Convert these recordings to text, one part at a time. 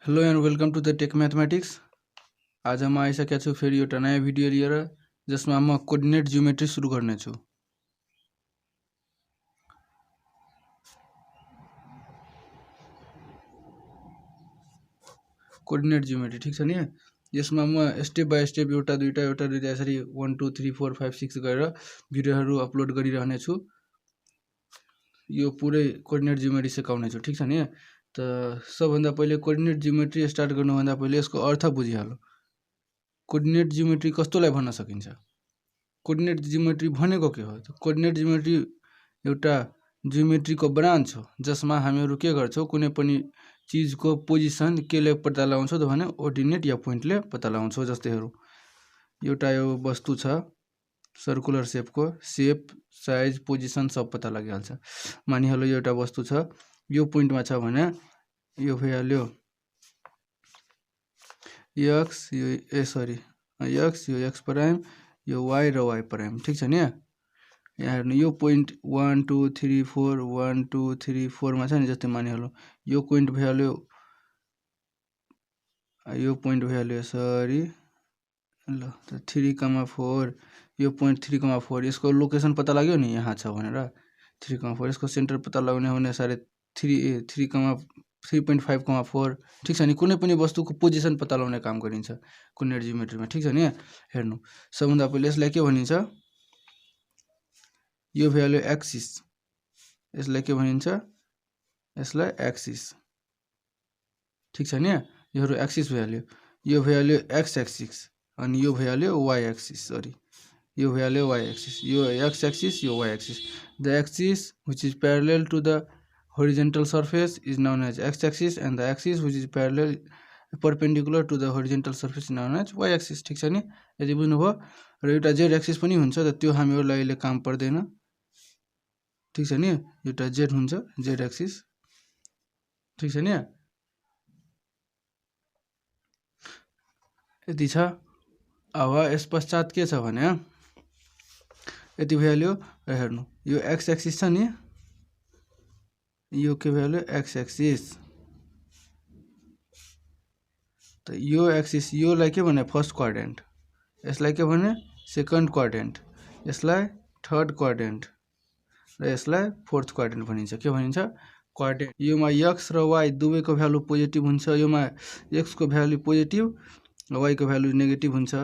Hello and welcome to the tech mathematics. आज हम आइसकेका छु फेरि एउटा नयाँ भिडियो लिएर जसमा म कोर्डिनेट जियोमेट्री सुरु गर्ने छु। कोर्डिनेट जियोमेट्री ठीक छ नि। यसमा म स्टेप बाइ स्टेप एउटा दुईटा यसरी 1 2 3 4 5 6 गरेर भिडियोहरू अपलोड गरिरहने छु। यो पुरै कोर्डिनेट जियोमेट्री सिकाउने छु ठीक छ नि। त सबभन्दा पहिले कोर्डिनेट जियोमेट्री स्टार्ट गर्नुभन्दा पहिले यसको अर्थ बुझिहालौ। कोर्डिनेट जियोमेट्री कस्तोलाई भन्न सकिन्छ? कोर्डिनेट जियोमेट्री भनेको के हो? कोर्डिनेट जियोमेट्री एउटा जियोमेट्रीको ब्रान्च हो जसमा हामीहरू के गर्छौं, कुनै पनि चीजको पोजिसन केले पत्ता लगाउँछौं त भने ऑर्डिनेट या पोइन्टले पत्ता लगाउँछौं। जस्तै हेरौं, एउटा यो वस्तु छ सर्कुलर शेपको, शेप साइज पोजिसन सब पत्ता लागिहाल्छ। मानिहालौ यो एउटा वस्तु छ, यो पोइन्टमा छ भने यो भइहाल्यो x, यो x, यो x प्राइम, यो y र y प्राइम ठीक छ नि। यहाँ हेर्नु यो पोइन्ट 1 2 3 4 1 2 3 4 मा छ नि। जस्तै मानिहालौ यो पोइन्ट भइहाल्यो, यो पोइन्ट भइहाल्यो यसरी ल त 3,4, यो पोइन्ट 3,4, यसको लोकेसन पत्ता लाग्यो नि यहाँ छ भनेर 3,4, यसको सेन्टर पत्ता लगाउने हो भने सारे 3.5,4 ठीक छ नि। कुनै पनि वस्तुको पोजिसन पत्ता लगाउने काम गरिन्छ कोर्डिनेट जियोमेट्रीमा ठीक छ नि। हेर्नु सबभन्दा पहिले यसलाई के भनिन्छ, यो भ्यालु एक्सिस, यसलाई के भनिन्छ, यसलाई एक्सिस ठीक छ नि। योहरु एक्सिस भइहाल्यो, यो भइहाल्यो एक्स एक्सिस अनि यो भइहाल्यो वाई एक्सिस, सरी यो भइहाल्यो वाई एक्सिस, यो एक्स एक्सिस, यो Y axis. The axis which is parallel to the horizontal surface is known as x axis and the axis which is perpendicular to the horizontal surface is known as y axis ठीक छ नि। यदि बुझ्नुभयो। र एउटा z axis पनि हुन्छ त त्यो हामीहरुलाई अहिले काम पर्दैन ठीक छ नि। एउटा z हुन्छ, z एक्सिस ठीक छ नि। यति छ। अब यस पश्चात के छ भने यति भइहाल्यो। र हेर्नु यो x एक्सिस छ नि, यो के भइहाल्यो x एक्सिस। त यो एक्सिस, योलाई के भने फर्स्ट क्वाड्रेन्ट, यसलाई के भने सेकन्ड क्वाड्रेन्ट, यसलाई थर्ड क्वाड्रेन्ट र यसलाई फोर्थ क्वाड्रेन्ट भनिन्छ। के भनिन्छ? क्वाड्रेन्ट। योमा x र y दुवैको भ्यालु पोजिटिभ हुन्छ। योमा x को भ्यालु पोजिटिभ र y को भ्यालु नेगेटिभ हुन्छ।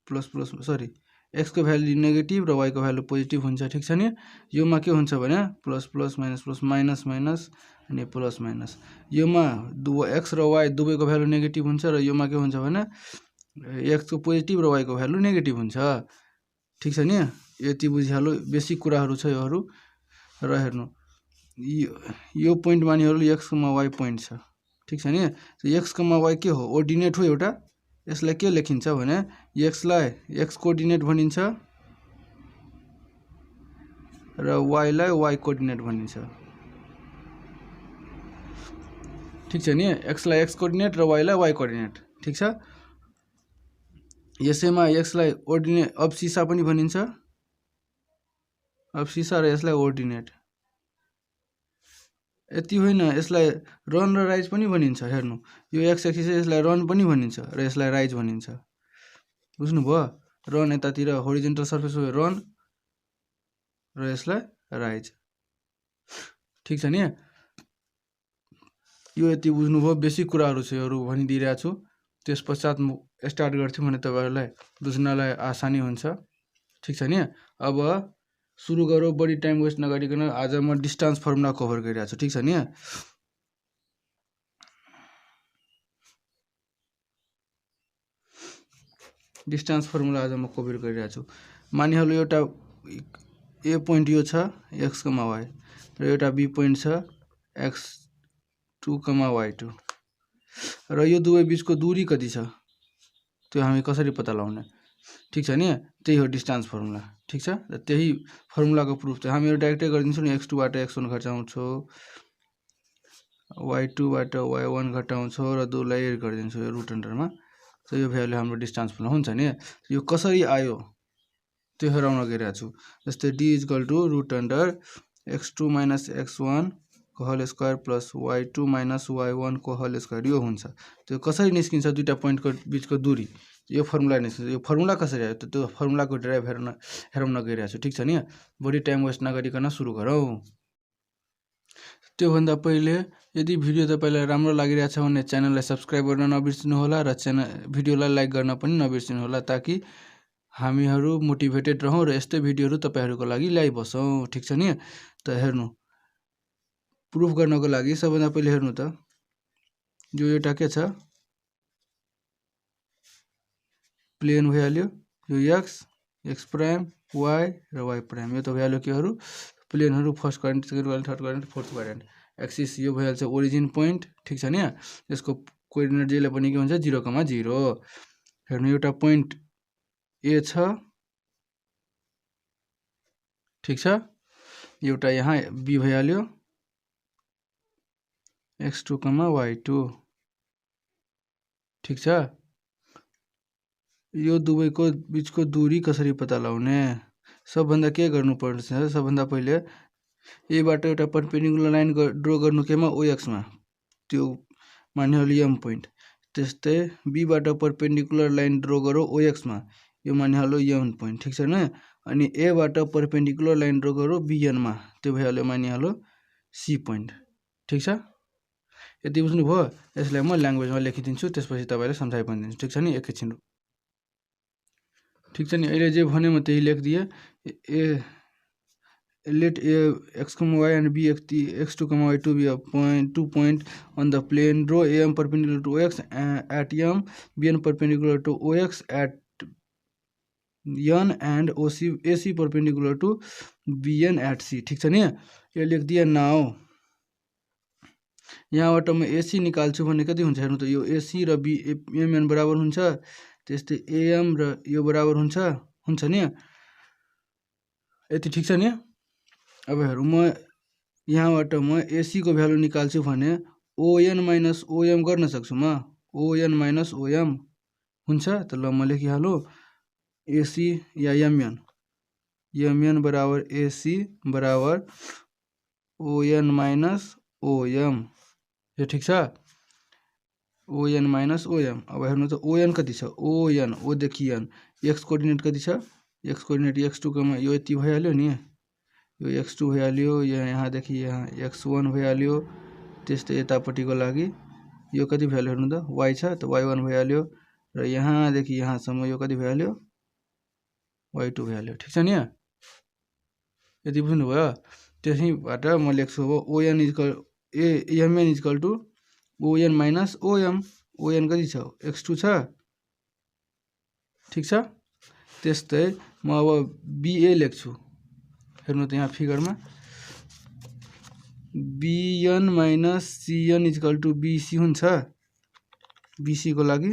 प्लस प्लस सरी x को भ्यालु नेगेटिभ र y को भ्यालु पोजिटिभ हुन्छ ठीक छ नि। योमा के हुन्छ भने प्लस प्लस माइनस माइनस अनि प्लस माइनस। योमा x र y दुवैको भ्यालु नेगेटिभ हुन्छ र योमा के हुन्छ भने x को पोजिटिभ र y को भ्यालु नेगेटिभ हुन्छ ठीक छ नि। यति बुझिहाल्नु, बेसिक कुराहरू छ योहरू। र हेर्नु यो पोइन्ट मानिहरु x, y पोइन्ट छ ठीक छ नि। x, y के हो? ऑर्डिनेट हो एउटा। यसलाई के लेखिन्छ भने x लाई x कोअर्डिनेट भनिन्छ र y लाई y कोअर्डिनेट भनिन्छ ठीक छ नि। x लाई x कोअर्डिनेट र y लाई y कोअर्डिनेट ठीक छ। यसैमा x लाई ऑर्डिनेट अब्सिसा पनि भनिन्छ, अब्सिसा र यसलाई ऑर्डिनेट। यति होइन, यसलाई रन र राइज पनि भनिन्छ। हेर्नु यो x एक्सिस, यसलाई रन पनि भनिन्छ र यसलाई राइज भनिन्छ। बुझ्नुभयो? रन यतातिर होरिजोन्टल सर्फेस हो रन र यसलाई राइज ठीक छ नि। यो यति बुझ्नुभयो, बेसिक कुराहरू छ योहरू भनिदिइरहेको छु। त्यस पश्चात म स्टार्ट गर्छु भने तपाईहरुलाई बुझ्नलाई आसानी हुन्छ ठीक छ नि। अब सुरु गरौँ, बढी टाइम वेस्ट नगरिकन। आज म डिस्टेन्स फर्मुला कभर गरिरहेको छु ठीक छ नि। डिस्टेन्स फर्मुला आज म कभर गरिरहेको छु। मानिहालौ एउटा ए पोइन्ट यो छ x, y र एउटा बी पोइन्ट छ x2, y2 र यो दुवै बीचको दूरी कति छ त्यो हामी कसरी पत्ता लगाउने ठीक छ नि। त्यही हो डिस्टेन्स फर्मुला ठीक छ। र त्यही फर्मुलाको प्रुफ चाहिँ हामीहरु डाइरेक्टै गरिदिन्छौँ नि। x2 बाट x1 घटाउँछौँ, y2 बाट y1 घटाउँछौँ र 2 लाई एड गरिदिन्छौँ यो रुट अन्डरमा। त यो भ्यालु हाम्रो डिस्टेन्स फर्मुला हुन्छ नि। यो कसरी आयो त्यो हेराउन गइरहेको छु। जस्तै d = root under x2 - x1 को whole square plus y2 minus y1 को होल स्क्वायर यो हुन्छ। त्यो कसरी निस्किन्छ दुईटा पोइन्टको बीचको दूरी यो फर्मुला निस्किन्छ। यो फर्मुला कसरी आयो त्यो फर्मुलाको डेराइभ हेरौँ न गइरहेको छु। ठिक छ नि, बढी टाइम वेस्ट नगरिकन सुरु गरौँ। त्योभन्दा पहिले यदि भिडियो तपाईँलाई राम्रो लागिरहेछ भने च्यानललाई सब्स्क्राइब गर्न नबिर्सिनु होला र भिडियोलाई लाइक गर्न पनि नबिर्सिनु होला, ताकि हामीहरू मोटिभेटेड रहौँ र यस्तै भिडियोहरू तपाईँहरूको लागि ल्याइबसौँ। ठिक छ नि, त हेर्नु प्रुफ गर्नको लागि सबभन्दा पहिले हेर्नु त यो एउटा के छ प्लेन भइहाल्यो, यो एक्स प्राइम वाई र वाई प्राइम यो त भइहाल्यो केहरू प्लेनहरू first quadrant, second quadrant, third quadrant, fourth quadrant. Axis यो भइहाल्छ ओरिजिन पोइन्ट। ठिक छ नि, यसको कोअर्डिनेट जहिले पनि के हुन्छ 0,0। हेर्नु एउटा पोइन्ट ए छ, ठिक छ, एउटा यहाँ बी भइहाल्यो x2, y2। ठिक छ, यो दुवैको बीचको दूरी कसरी पत्ता लगाउने? सबभन्दा के गर्नुपर्छ, सबभन्दा पहिले एबाट एउटा परपेन्डिकुलर लाइन ड्र गर्नु केमा OX मा, त्यो मान्ने एम पोइन्ट। त्यस्तै बीबाट परपेन्डिकुलर लाइन ड्र गरौँ OX मा, यो मान्ने एम पोइन्ट। ठिक छ न, अनि एबाट परपेन्डिकुलर लाइन ड्र गरौँ BN मा, त्यो भइहाल्यो मान्ने सी पोइन्ट। ठिक छ, यति बुझ्नुभयो? यसलाई म ल्याङ्ग्वेजमा लेखिदिन्छु, त्यसपछि तपाईँले सम्झाइ पनि दिन्छु। ठिक छ नि, एकैछिन। ठिक छ नि, अहिले जे भने म त्यही लेखिदिएँ। let a x, y and b x2, y2 be a point 2 point on the plane. Draw am perpendicular to OX at M, BN perpendicular to OX at N and AC perpendicular to BN at C। ठिक छ नि, यो लेखिदिए। Now यहाँबाट म AC निकाल्छु भने कति हुन्छ हेर्नु त, यो AC र BN बराबर हुन्छ, त्यस्तै AM र यो बराबर हुन्छ नि, यति। ठिक छ नि, अब हेरौँ म यहाँबाट म AC को भ्यालु निकाल्छु भने ON माइनस OM गर्न सक्छु म, ON माइनस OM हुन्छ। त ल म लेखिहालौँ AC या MN बराबर AC बराबर ON माइनस OM, यो ठिक छ, ON माइनस OM। अब हेर्नु त ON कति छ, ON ओदेखि N, X कोअर्डिनेट कति छ, X कोअर्डिनेट x2 यो यति भइहाल्यो नि, यो x2 भइहाल्यो, यहाँदेखि यहाँ x1 भइहाल्यो। त्यस्तै यतापट्टिको लागि यो कति भइहाल्यो हेर्नु त, y छ, त y1 भइहाल्यो, र यहाँदेखि यहाँसम्म यो कति भइहाल्यो, y2 भइहाल्यो। ठिक छ नि, यति बुझ्नुभयो? त्यसैबाट म लेख्छु अब ON equal MN equal to ON minus OM। ON कति छ, x2 छ। ठिक छ, त्यस्तै म अब BA लेख्छु। हेर्नु त यहाँ फिगरमा BN minus CN equal to BC हुन्छ। BC को लागि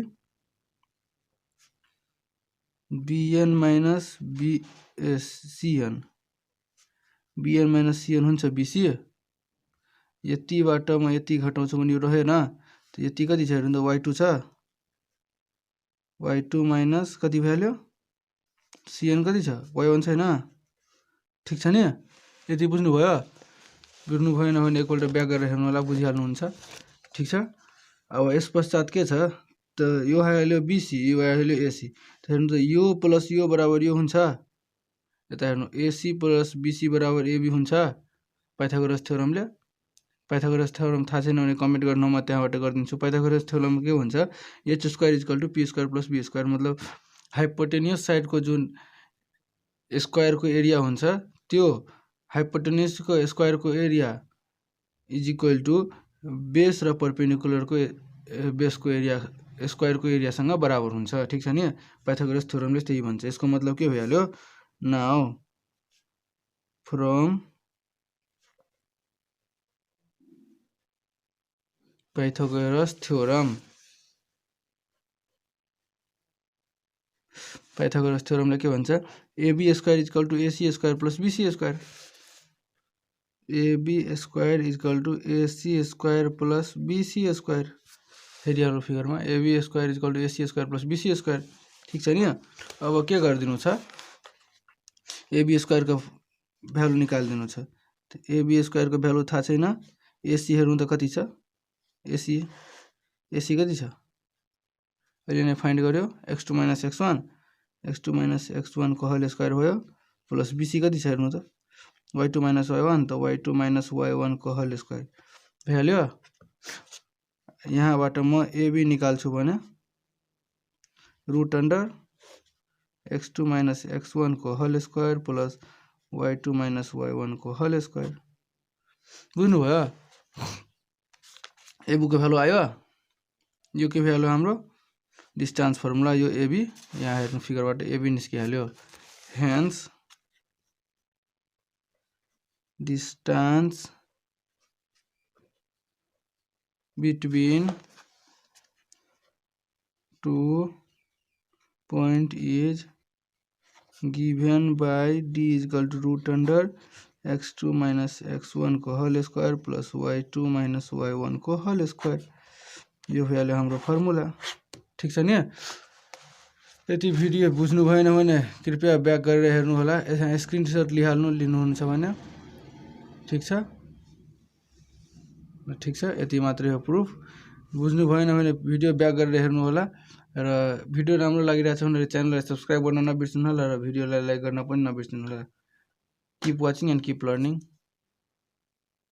BN minus CN, BN minus CN हुन्छ BC। यतिबाट म यति घटाउँछु भने यो रहेन, त यति कति छ हेर्नु त, y2 छ, y2 माइनस कति भइहाल्यो, CN कति छ, y1 छैन। ठिक छ नि, यति बुझ्नुभयो? बुझ्नु भएन भने एकपल्ट ब्याक गरेर हेर्नु होला, बुझिहाल्नुहुन्छ। ठिक छ, अब यस पश्चात के छ त, यो आइहाल्यो BC, यो आइहाल्यो AC। त हेर्नु त यो प्लस यो बराबर यो हुन्छ, यता हेर्नु AC प्लस BC बराबर AB हुन्छ पाइथागोरस थ्योरमले। पाइथागोरस थ्योरम थाहा छैन भने कमेन्ट गर्नु, म त्यहाँबाट गरिदिन्छु। पाइथागोरस थ्योरम के हुन्छ, h² equal to p² plus b², मतलब हाइपोटेनियस साइडको जुन स्क्वायरको एरिया हुन्छ त्यो हाइपोटेनियसको स्क्वायरको area is equal to base र परपेन्डिकुलरको बेसको एरिया स्क्वायरको एरियासँग बराबर हुन्छ। ठिक छ नि, पाइथागोरस थ्योरमले त्यही भन्छ। यसको मतलब के भइहाल्यो, नाउ फ्रम पाइथागोरस थ्योरम, पाइथागोरस थ्योरमले के भन्छ, AB² equal to AC² plus BC², AB² equal to AC² plus BC²। हेरिहाल्नु फिगरमा AB² equal to AC² plus BC²। ठिक छ नि, अब के गरिदिनु छ, AB² को भ्यालु निकालिदिनु छ। AB² को भ्यालु थाहा छैन, एसी हेर्नु त कति छ एसी कति छ अहिले नै फाइन्ड गर्यो x2 - x1 x2 - x1 को होल स्क्वायर भयो प्लस बीसी कति छ हेर्नु त y2 - y1 त y2 - y1 को होल स्क्वायर भइहाल्यो यहाँबाट म ab निकाल्छु भने रूट अन्डर x2 - x1 को whole square plus y2 - y1 को होल स्क्वायर बुझ्नु भयो ab को भ्यालु आयो यो के भ्यालु हाम्रो डिस्टेंस फर्मुला यो ab यहाँ हेर्नु फिगरबाट ab निस्किहाल्यो hence distance between two point is given by d is equal to root under x2 - x1 को whole square plus y2 - y1 को होल स्क्वायर यो भ्यालु हाम्रो फर्मुला ठीक छ नि यदि भिडियो बुझ्नु भएन भने कृपया ब्याक गरेर हेर्नु होला यहाँ स्क्रिनशट लिनुहुन्छ भने ठीक छ यति मात्रै हो प्रुफ बुझ्नु भएन भने भिडियो ब्याक गरेर हेर्नु होला र भिडियो राम्रो लागिरहेछ भने च्यानललाई सब्स्क्राइब गर्न नबिर्सनु होला र भिडियोलाई लाइक गर्न पनि नबिर्सनु होला keep watching and keep learning